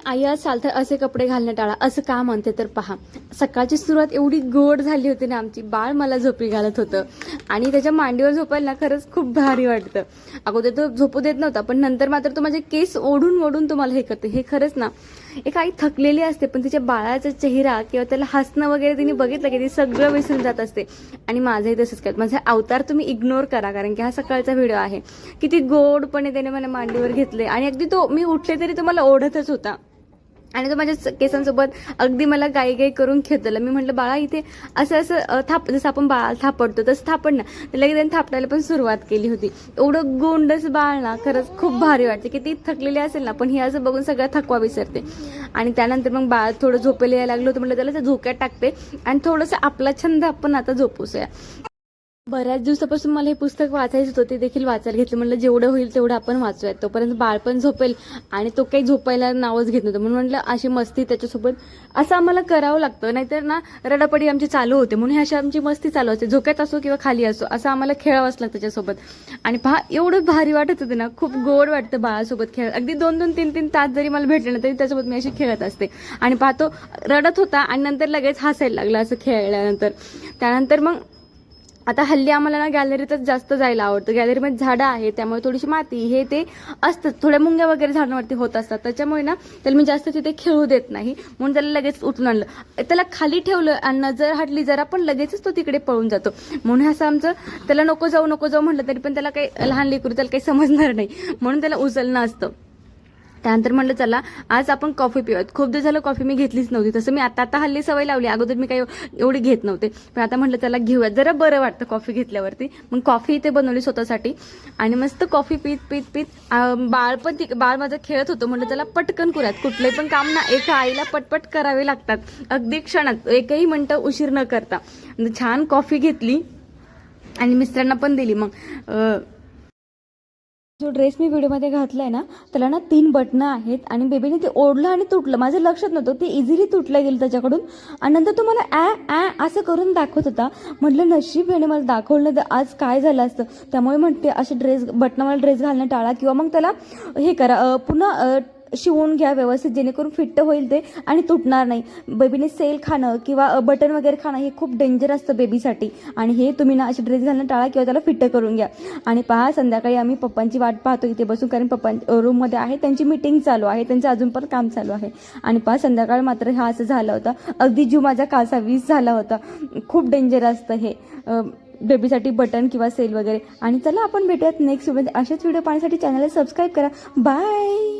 आई आज चालतं असे कपडे घालणं टाळा असं का म्हणते तर पहा, सकाळची सुरुवात एवढी गोड झाली होती ना आमची. बाळ मला झोपी घालत होतं आणि त्याच्या मांडीवर झोपायला ना खरंच खूप भारी वाटतं. अगोदर तो झोपू देत नव्हता, पण नंतर मात्र तो माझे केस ओढून ओढून तुम्हाला हे करते. हे खरंच ना एक आई थकलेली असते, पण तिच्या बाळाचा चेहरा किंवा त्याला हसणं वगैरे तिने बघितलं की ती सगळं विसरून जात असते. आणि माझंही तसंच काय, माझा अवतार तुम्ही इग्नोर करा, कारण की हा सकाळचा व्हिडिओ आहे. किती गोडपणे त्याने मला मांडीवर घेतले आणि अगदी तो मी उठले तरी तो मला ओढतच होता आणि तो माझ्या केसांसोबत अगदी मला गाई गाई करून खेळतलं. मी म्हटलं बाळा इथे असं असं जसं आपण बाळ थापडतो तसं थापड ना. लगेच त्याने थापडायला पण सुरुवात केली होती. एवढं गोंडस बाळ ना खरंच खूप भारी वाटते. किती थकलेली असेल ना, पण ही असं बघून सगळं थकवा विसरते. आणि त्यानंतर मग बाळ थोडं झोपेला यायला लागलं होतं, म्हटलं त्याला झोक्यात टाकते आणि थोडंसं आपला छंद आपण आता झोपूया. बऱ्याच दिवसापासून मला हे पुस्तक वाचायचं होतं, ते देखील वाचायला घेतलं. म्हटलं जेवढं होईल तेवढं आपण वाचूयात, तोपर्यंत बाळ पण झोपेल आणि तो काही झोपायला नावच घेत नव्हतं. म्हणून म्हटलं अशी मस्ती त्याच्यासोबत असं आम्हाला करावं लागतं, नाहीतर ना रडापडी आमची चालू होते. म्हणून अशी आमची मस्ती चालू असते, झोक्यात असो किंवा खाली असो, असं आम्हाला खेळावंच लागतं त्याच्यासोबत. आणि पहा एवढं भारी वाटत होते ना, खूप गोड वाटतं बाळासोबत खेळ. अगदी 2-2, 3-3 तास जरी मला भेटले ना तरी त्याच्यासोबत मी अशी खेळत असते. आणि पाहतो रडत होता आणि नंतर लगेच हसायला लागला असं खेळल्यानंतर. त्यानंतर मग आता हल्ली आम्हाला ना गॅलरीतच जास्त जायला आवडतं. गॅलरीमध्ये झाडं आहे, त्यामुळे थोडीशी माती हे ते असतं, थोड्या मुंग्या वगैरे झाडांवरती होत असतात. त्याच्यामुळे ना त्याला मी जास्त तिथे खेळू देत नाही, म्हणून त्याला लगेच उचलून आणलं. त्याला खाली ठेवलं आणि नजर हटली जरा, पण लगेचच तो तिकडे पळून जातो. म्हणून असं आमचं त्याला नको जाऊ म्हटलं तरी पण त्याला काही लहान लेकरू त्याला काही समजणार नाही, म्हणून त्याला उचलणं असतं. त्यानंतर म्हटलं चला आज आपण कॉफी पिऊयात. खूप दिवस झालं कॉफी मी घेतलीच नव्हती. तसं मी आता हल्ली सवय लावली, अगोदर मी काही एवढी घेत नव्हते, पण आता म्हटलं चला घेऊयात, जरा बरं वाटतं कॉफी घेतल्यावरती. मग कॉफी इथे बनवली स्वतःसाठी आणि मस्त कॉफी पीत बाळ माझं खेळत होतं. म्हटलं चला पटकन करूयात. कुठले पण काम ना एका आईला पटपट करावे लागतात, अगदी क्षणात, एकही मिनिटं उशीर न करता. छान कॉफी घेतली आणि मिस्टरांना पण दिली. मग जो ड्रेस मी व्हिडिओमध्ये घातलाय ना, त्याला ना 3 बटणं आहेत आणि बेबीने ते ओढलं आणि तुटलं. माझं लक्षात नव्हतं, ते इझिली तुटलं गेलं त्याच्याकडून. आणि नंतर तो मला असं करून दाखवत होता. म्हटलं नशीब याने मला दाखवलं तर आज काय झालं असतं. त्यामुळे म्हणते असे बटणावाला ड्रेस घालणं टाळा, किंवा मग त्याला हे करा, पुन्हा शिवून घ्या व्यवस्थित, जेणेकरून फिट्ट होईल ते आणि तुटणार नाही. बेबीने सेल खाणं किंवा बटन वगैरे खाणं हे खूप डेंजर असतं बेबीसाठी. आणि हे तुम्ही ना असे ड्रेस घालणं टाळा किंवा त्याला फिट्ट करून घ्या. आणि पहा संध्याकाळी आम्ही पप्पांची वाट पाहतो इथे बसून, कारण पप्पा रूममध्ये आहे, त्यांची मीटिंग चालू आहे, त्यांचं अजून पण काम चालू आहे. आणि पहा संध्याकाळ मात्र हा असं झाला होता, अगदी जीव माझा कासा वीस झाला होता. खूप डेंजर असतं हे बेबीसाठी बटन किंवा सेल वगैरे. आणि चला आपण भेटूयात नेक्स्ट व्हिडिओ. अशाच व्हिडिओ पाहण्यासाठी चॅनलला सबस्क्राईब करा. बाय.